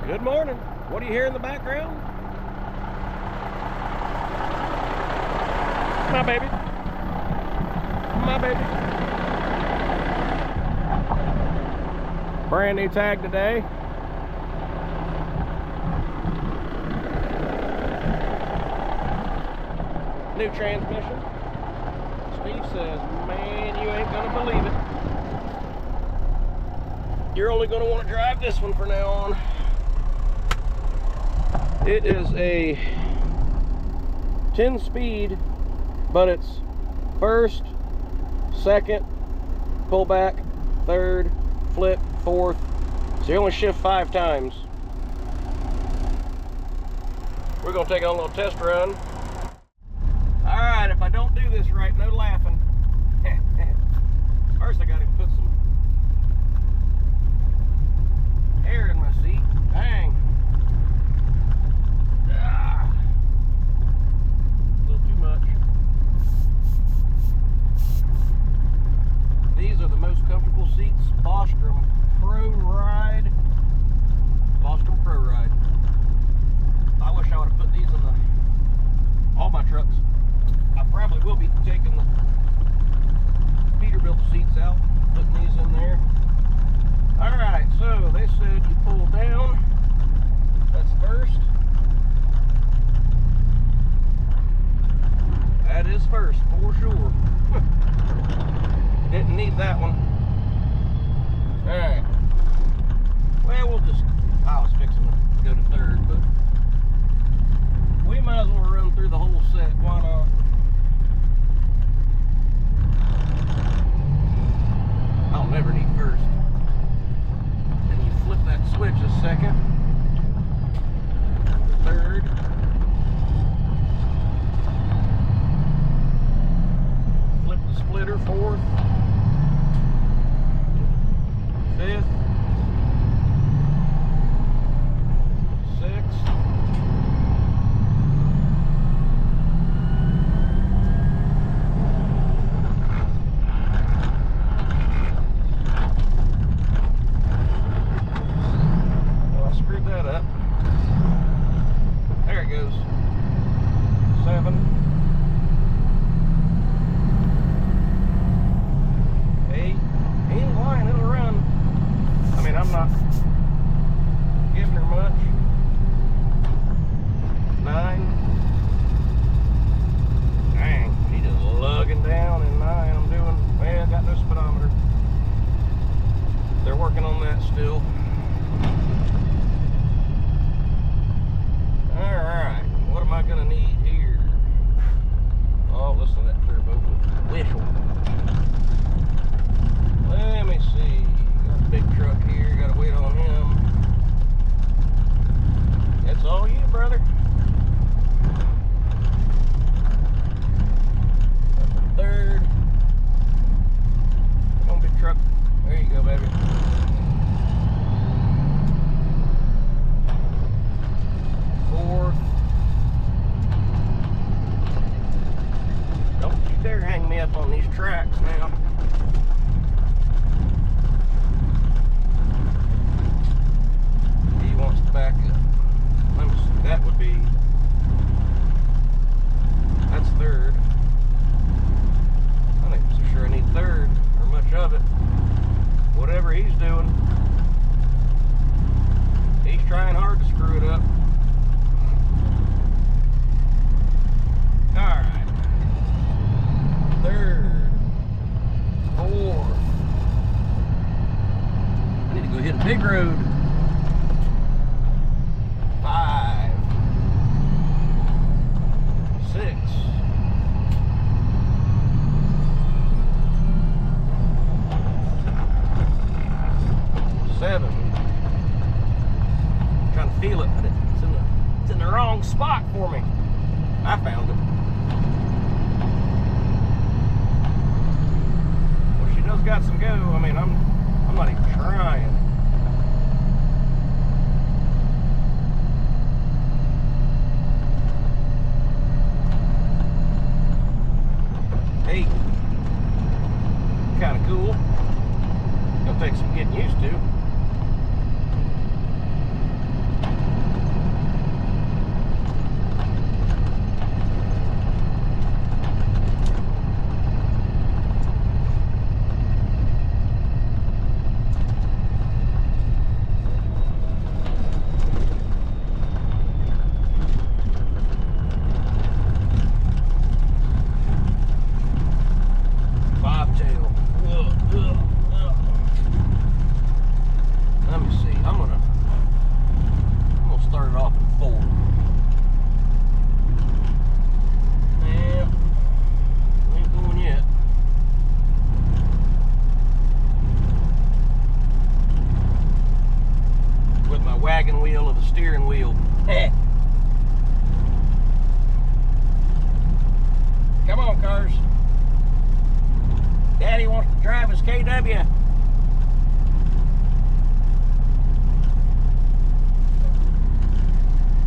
Good morning. What do you hear in the background? My baby. My baby. Brand new tag today. New transmission. Steve says, man, you ain't gonna believe it. You're only gonna want to drive this one from now on. It is a 10-speed, but it's first, second, pull back, third, flip, fourth. So you only shift 5 times. We're gonna take it on a little test run. All right, if I don't do this right, no laughing. First, I gotta put some air in my seat. Dang. Ah. A little too much. These are the most comfortable seats. Bostrom Pro Ride. Bostrom Pro Ride. I wish I would have put these in all my trucks. I probably will be taking the Peterbilt seats out, putting these in there. Alright, so they said you pull down. That's first. That is first, for sure. Didn't need that one. Alright. Well, I was fixing to go to third, but we might as well run through the whole set. Why not? I'll never need first. Then you flip that switch a second. Third. Flip the splitter, fourth. Fifth. Sixth. Big road. 5, 6, 7. I'm trying to feel it, but it's in the wrong spot for me. I found it. Well, she does got some go. I mean, I'm not even trying. Hey, kind of cool. Gonna take some getting used to. wagon wheel of the steering wheel. Come on, cars. Daddy wants to drive his KW.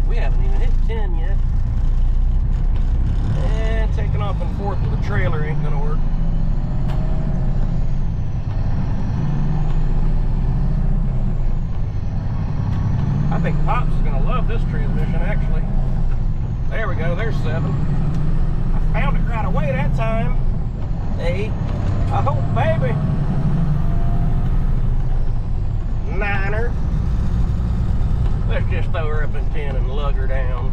We haven't even hit 10 yet. And taking off and forth with a trailer ain't gonna work. I think Pops is gonna love this transmission, actually. There we go, there's 7. I found it right away that time. 8. I hope, baby. 9er. Let's just throw her up in 10 and lug her down.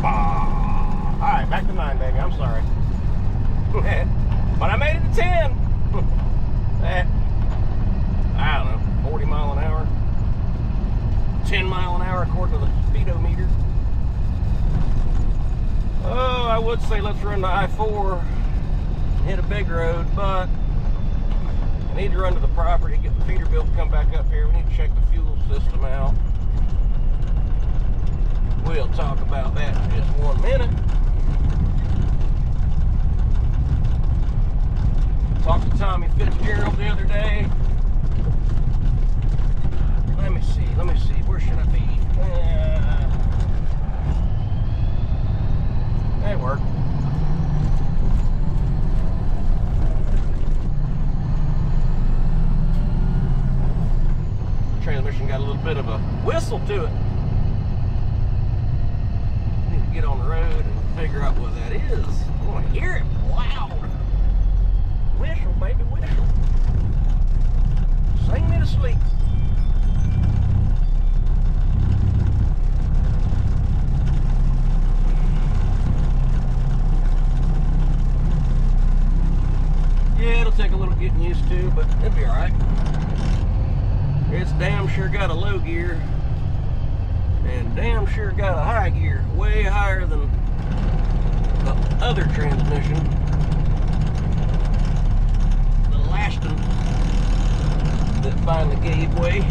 Ah. Alright, back to 9, baby. I'm sorry. But I made it to 10. I don't know, 40 mile an hour. 10 mile an hour according to the speedometer. Oh, I would say let's run to I-4 and hit a big road, but I need to run to the property, get the Peterbilt to come back up here. We need to check the fuel system out. We'll talk about that in just 1 minute. Talked to Tommy Fitzgerald the other day. Let me see, where should I be? That worked. Transmission got a little bit of a whistle to it. Need to get on the road and figure out what that is. I want to hear it loud. Whistle, baby, whistle. Sing me to sleep. Yeah, it'll take a little getting used to, but it'll be alright. It's damn sure got a low gear and damn sure got a high gear, way higher than the other transmission, the last one that finally gave way.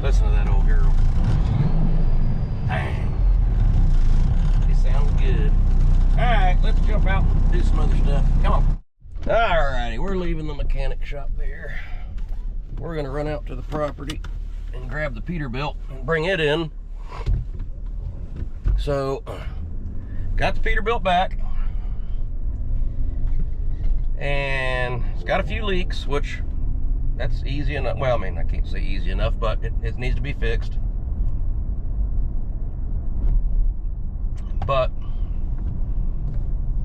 Listen to that old girl. Dang. She sounds good. Alright, let's jump out and do some other stuff. Come on. Alrighty, we're leaving the mechanic shop there. We're gonna run out to the property and grab the Peterbilt and bring it in. So, got the Peterbilt back. And it's got a few leaks, which that's easy enough. Well, I mean, I can't say easy enough, but it needs to be fixed. But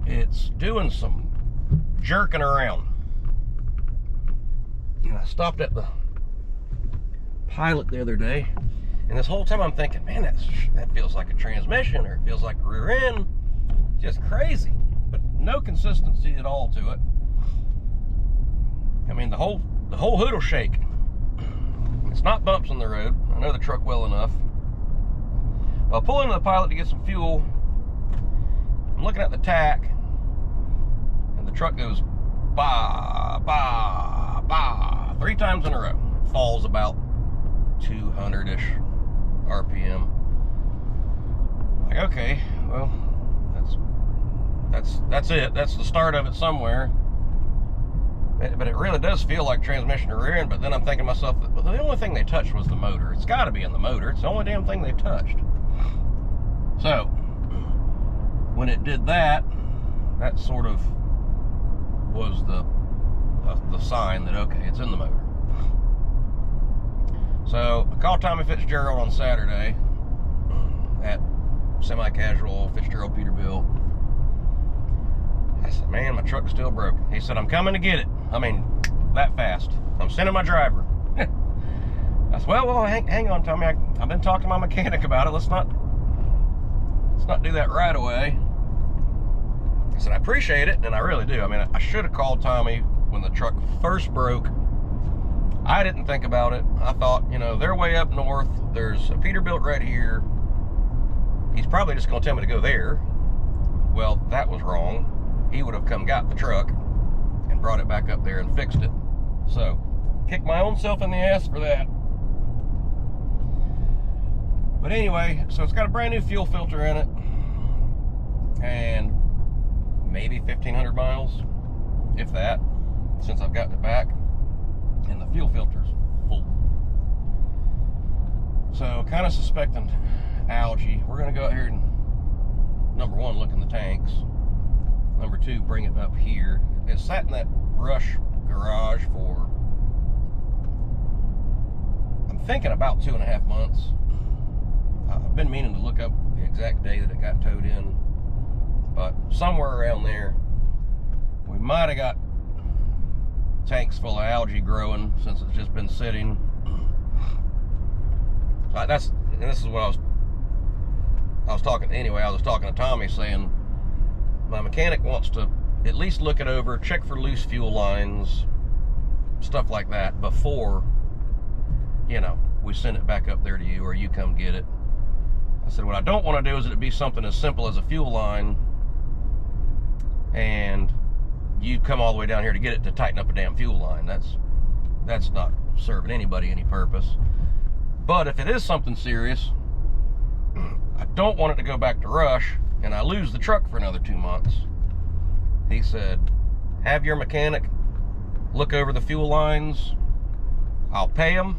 it's doing some jerking around. And I stopped at the Pilot the other day, and this whole time I'm thinking, man, that feels like a transmission, or it feels like a rear end. Just crazy, but no consistency at all to it. I mean, the whole hood will shake. It's not bumps on the road. I know the truck well enough. I'll pull into the Pilot to get some fuel. I'm looking at the tack, and the truck goes bah, bah, bah 3 times in a row. Falls about 200-ish RPM. Like, okay, well, that's it. That's the start of it somewhere. But it really does feel like transmission or rear end. But then I'm thinking to myself, well, the only thing they touched was the motor. It's got to be in the motor. It's the only damn thing they've touched. So when it did that, that sort of was the sign that, okay, it's in the motor. So I called Tommy Fitzgerald on Saturday at Semi-Casual Fitzgerald Peterbilt. I said, man, my truck's still broken. He said, I'm coming to get it. I mean, that fast. I'm sending my driver. I said, well, hang on, Tommy. I've been talking to my mechanic about it. Let's not do that right away. I said, I appreciate it, and I really do. I mean, I should have called Tommy when the truck first broke. I didn't think about it. I thought, you know, they're way up north. There's a Peterbilt right here. He's probably just going to tell me to go there. Well, that was wrong. He would have come got the truck and brought it back up there and fixed it. So, kicked my own self in the ass for that. But anyway, so it's got a brand new fuel filter in it. And maybe 1,500 miles, if that, since I've gotten it back. And the fuel filter's full. So, kind of suspecting algae. We're going to go out here and, number one, look in the tanks. Number two, bring it up here. It sat in that brush garage for, I'm thinking about 2.5 months. I've been meaning to look up the exact day that it got towed in, but somewhere around there. We might have got tanks full of algae growing since it's just been sitting. And this is what I was talking to Tommy, saying my mechanic wants to at least look it over, check for loose fuel lines, stuff like that, before, you know, we send it back up there to you or you come get it. I said, what I don't want to do is it be something as simple as a fuel line and you come all the way down here to get it to tighten up a damn fuel line. That's not serving anybody any purpose. But if it is something serious, I don't want it to go back to Rush and I lose the truck for another 2 months. He said, have your mechanic look over the fuel lines. I'll pay him.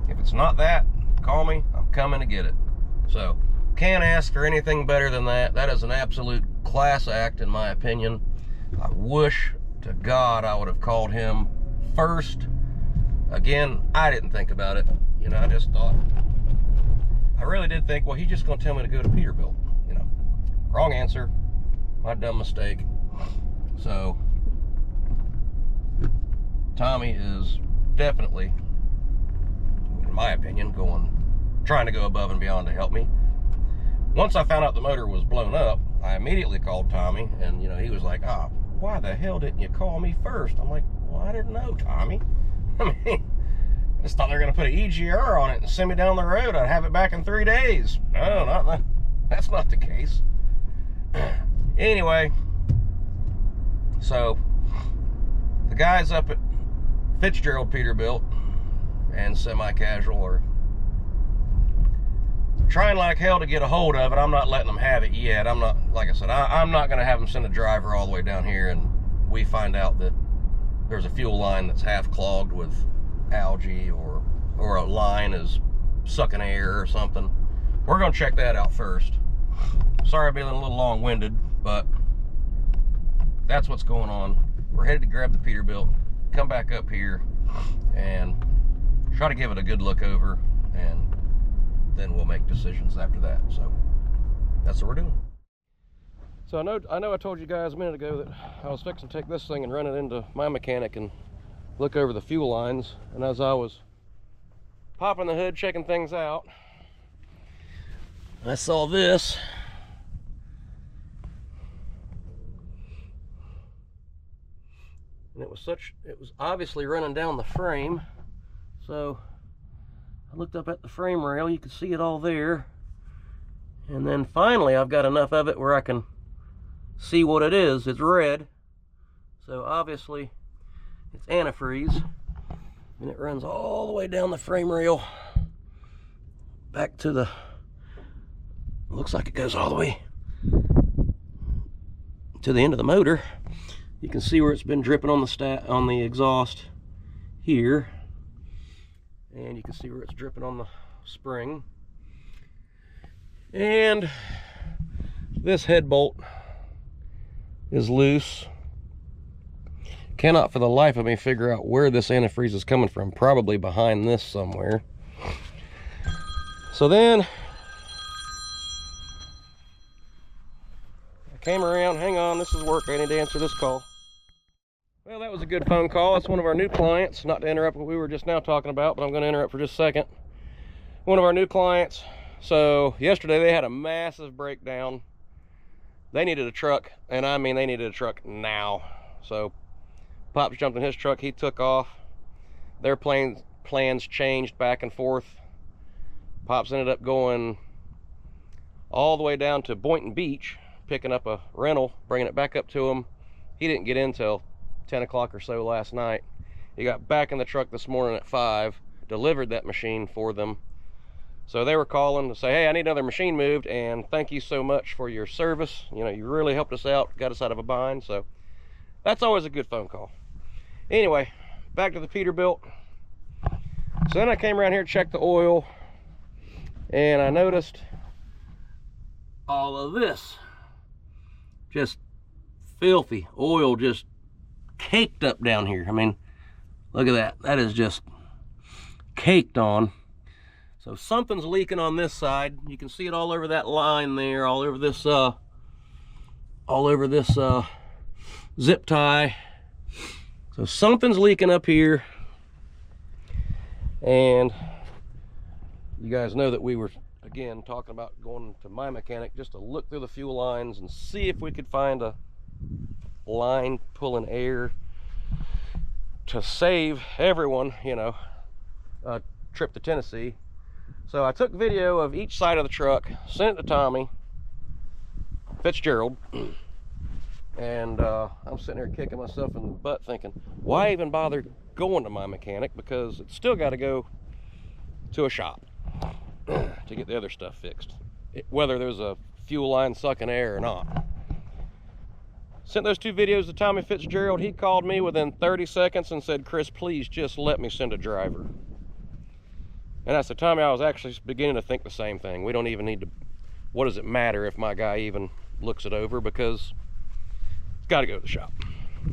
If it's not that, call me. I'm coming to get it. So, can't ask for anything better than that. That is an absolute class act, in my opinion. I wish to God I would have called him first. Again, I didn't think about it. You know, I just thought, I really did think, well, he's just going to tell me to go to Peterbilt. You know, wrong answer. My dumb mistake. So, Tommy is definitely, in my opinion, trying to go above and beyond to help me. Once I found out the motor was blown up, I immediately called Tommy, and, you know, he was like, why the hell didn't you call me first? I'm like, well, I didn't know, Tommy. I mean, I just thought they were going to put an EGR on it and send me down the road. I'd have it back in 3 days. No, that's not the case. Anyway, so the guys up at Fitzgerald Peterbilt and Semi-Casual are trying like hell to get a hold of it. I'm not letting them have it yet. I'm not, like I said, I'm not going to have them send a driver all the way down here and we find out that there's a fuel line that's half clogged with algae or a line is sucking air or something. We're going to check that out first. Sorry I'm being a little long-winded, but that's what's going on. We're headed to grab the Peterbilt, come back up here, and try to give it a good look over, and then we'll make decisions after that. So that's what we're doing. So I know I told you guys a minute ago that I was fixing to take this thing and run it into my mechanic and look over the fuel lines. And as I was popping the hood, checking things out, I saw this. And it was obviously running down the frame. So I looked up at the frame rail, you could see it all there. And then finally I've got enough of it where I can see what it is. It's red. So obviously it's antifreeze. And it runs all the way down the frame rail back to the, looks like it goes all the way to the end of the motor. You can see where it's been dripping on the exhaust here. And you can see where it's dripping on the spring. And this head bolt is loose. Cannot for the life of me figure out where this antifreeze is coming from. Probably behind this somewhere. So then I came around, hang on, this is work, I need to answer this call. Well, that was a good phone call. That's one of our new clients. Not to interrupt what we were just now talking about, but I'm going to interrupt for just a second. One of our new clients. So yesterday they had a massive breakdown. They needed a truck, and I mean they needed a truck now. So Pops jumped in his truck. He took off. Their plans changed back and forth. Pops ended up going all the way down to Boynton Beach, picking up a rental, bringing it back up to him. He didn't get in till 10 o'clock or so last night. He got back in the truck this morning at 5, delivered that machine for them. So they were calling to say, hey, I need another machine moved, and thank you so much for your service. You know, you really helped us out, got us out of a bind. So that's always a good phone call. Anyway, back to the Peterbilt. So then I came around here to check the oil, and I noticed all of this. Just filthy oil, just caked up down here. I mean, look at that. That is just caked on. So something's leaking on this side. You can see it all over that line there, all over this zip tie. So something's leaking up here. And you guys know that we were, again, talking about going to my mechanic just to look through the fuel lines and see if we could find a line pulling air to save everyone, you know, a trip to Tennessee. So I took video of each side of the truck, sent it to Tommy Fitzgerald, and I'm sitting here kicking myself in the butt thinking, why even bother going to my mechanic, because it's still got to go to a shop to get the other stuff fixed, whether there's a fuel line sucking air or not. Sent those 2 videos to Tommy Fitzgerald. He called me within 30 seconds and said, Chris, please just let me send a driver. And I said, Tommy, I was actually beginning to think the same thing. We don't even need to, what does it matter if my guy even looks it over, because it's got to go to the shop.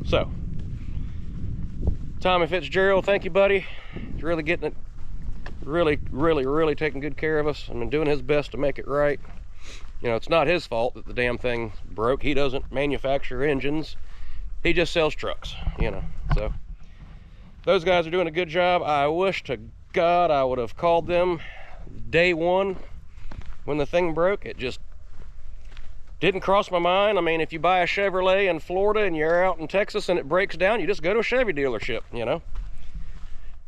So Tommy Fitzgerald, thank you, buddy. He's really getting it, really taking good care of us. I mean, doing his best to make it right. You know, it's not his fault that the damn thing broke. He doesn't manufacture engines. He just sells trucks, you know. So those guys are doing a good job. I wish to God I would have called them day one when the thing broke. It just didn't cross my mind. I mean, if you buy a Chevrolet in Florida and you're out in Texas and it breaks down, you just go to a Chevy dealership, you know.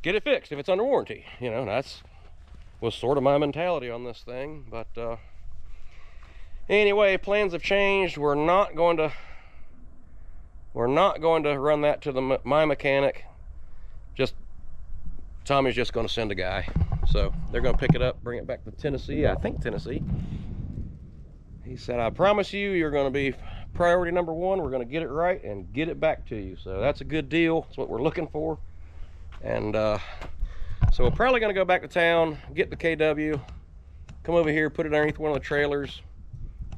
Get it fixed if it's under warranty, you know. Was sort of my mentality on this thing. But anyway, plans have changed. We're not going to run that to my mechanic. Tommy's just going to send a guy. So they're going to pick it up, bring it back to Tennessee. I think Tennessee. He said, I promise you, you're going to be priority number 1. We're going to get it right and get it back to you. So that's a good deal. That's what we're looking for. And so we're probably going to go back to town, get the KW, come over here, put it underneath one of the trailers,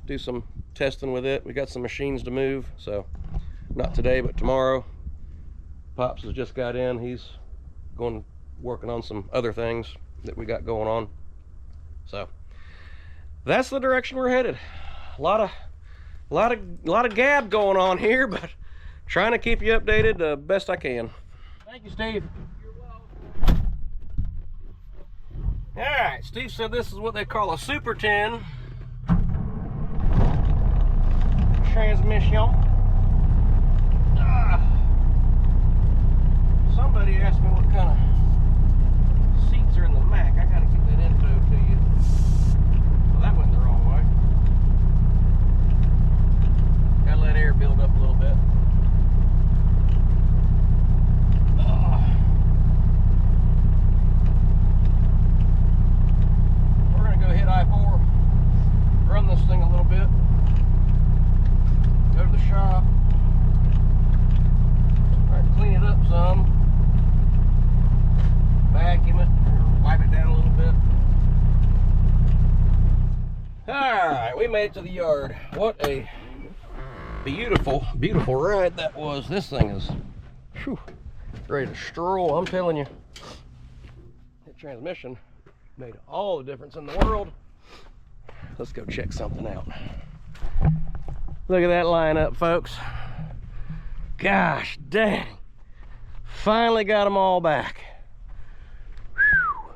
do some testing with it. We got some machines to move. So not today, but tomorrow. Pops has just got in. He's working on some other things that we got going on. So that's the direction we're headed. A lot of gab going on here, but trying to keep you updated the best I can. Thank you, Steve. You're welcome. All right, Steve said this is what they call a Super 10 transmission. Somebody asked me what kind of seats are in the Mac. I gotta get that info to you. Well, that went the wrong way. Gotta let air build up a little bit. We're gonna go hit I-4, run this thing a little bit, go to the shop, try to clean it up some. Vacuum it, wipe it down a little bit. Alright, we made it to the yard. What a beautiful ride that was. This thing is ready to stroll, I'm telling you. That transmission made all the difference in the world. Let's go check something out. Look at that lineup, folks. Gosh dang. Finally got them all back. Whew.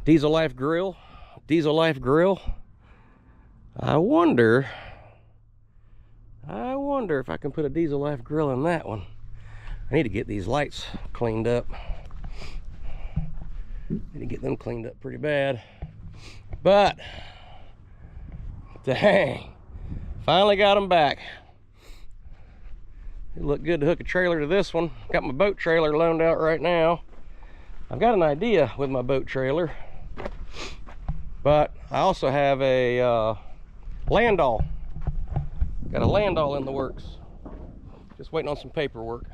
Diesel Life grill. Diesel Life grill. I wonder if I can put a Diesel Life grill in that one. I need to get these lights cleaned up. Need to get them cleaned up pretty bad. But dang, finally got them back. It looked good to hook a trailer to this one. Got my boat trailer loaned out right now. I've got an idea with my boat trailer, but I also have a landau. Got a landau in the works. Just waiting on some paperwork.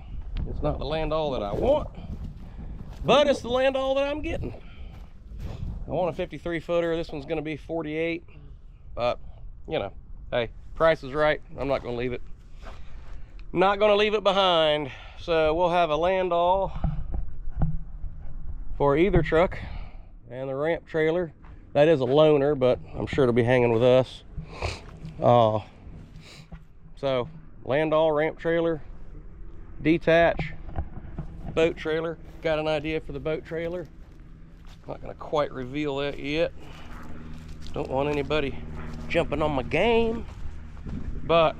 It's not the landau that I want, but it's the landau that I'm getting. I want a 53 footer. This one's going to be 48, but you know, hey, price is right. I'm not going to leave it. Not going to leave it behind. So we'll have a landau for either truck and the ramp trailer. That is a loaner, but I'm sure it'll be hanging with us. So landau, ramp trailer, detach, boat trailer. Got an idea for the boat trailer. Not going to quite reveal that yet. Don't want anybody jumping on my game. But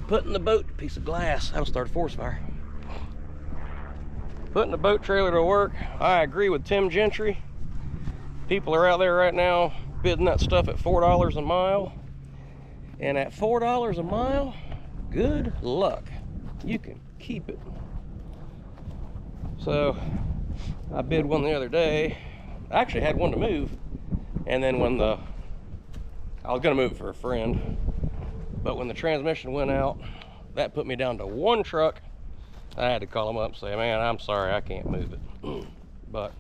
putting the boat, piece of glass, that'll start a forest fire. Putting the boat trailer to work, I agree with Tim Gentry. People are out there right now bidding that stuff at $4 a mile. And at $4 a mile, good luck. You can keep it. So I bid one the other day. I actually had one to move. And then when I was gonna move it for a friend, but when the transmission went out, that put me down to one truck. I had to call him up and say, man, I'm sorry, I can't move it. But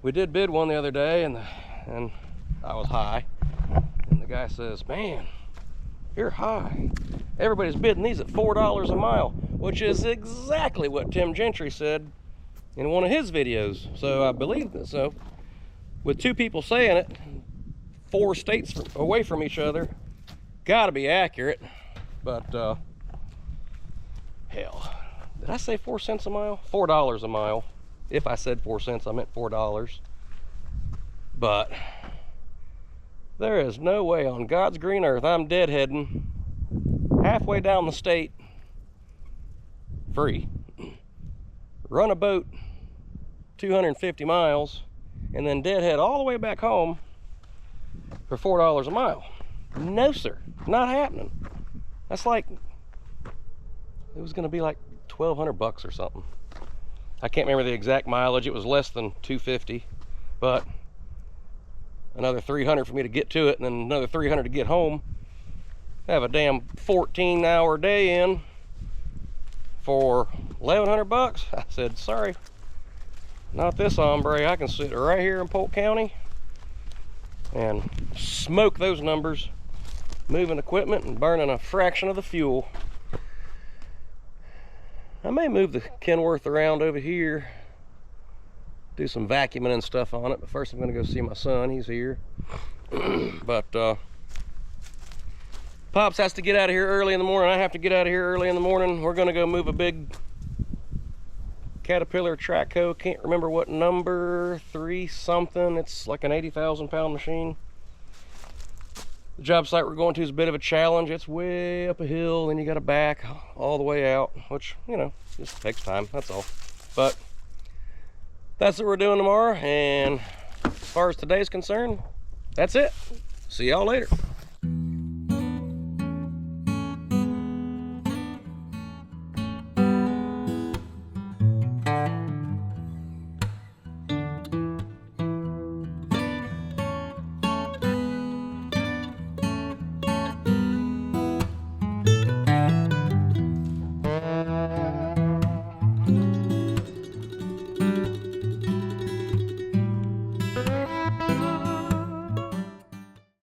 we did bid one the other day, and I was high. And the guy says, man, you're high. Everybody's bidding these at $4 a mile, which is exactly what Tim Gentry said in one of his videos. So I believed it. So with two people saying it, 4 states away from each other, gotta be accurate. But hell, did I say 4 cents a mile? $4 a mile. If I said 4 cents, I meant $4. But there is no way on God's green earth I'm deadheading halfway down the state free, run a boat 250 miles, and then deadhead all the way back home for $4 a mile. No sir, not happening. That's like, it was gonna be like 1,200 bucks or something. I can't remember the exact mileage. It was less than 250, but another 300 for me to get to it, and then another 300 to get home. Have a damn 14-hour day in for 1,100 bucks. I said, sorry, not this hombre. I can sit right here in Polk County and smoke those numbers, moving equipment and burning a fraction of the fuel. I may move the Kenworth around over here, do some vacuuming and stuff on it, but first I'm going to go see my son. He's here. But Pops has to get out of here early in the morning. I have to get out of here early in the morning. We're going to go move a big Caterpillar Traco. Can't remember what number, 3 something. It's like an 80,000 pound machine. The job site we're going to is a bit of a challenge. It's way up a hill, and you got to back all the way out, which, you know, just takes time, that's all. But that's what we're doing tomorrow, and as far as today's concerned, that's it. See y'all later.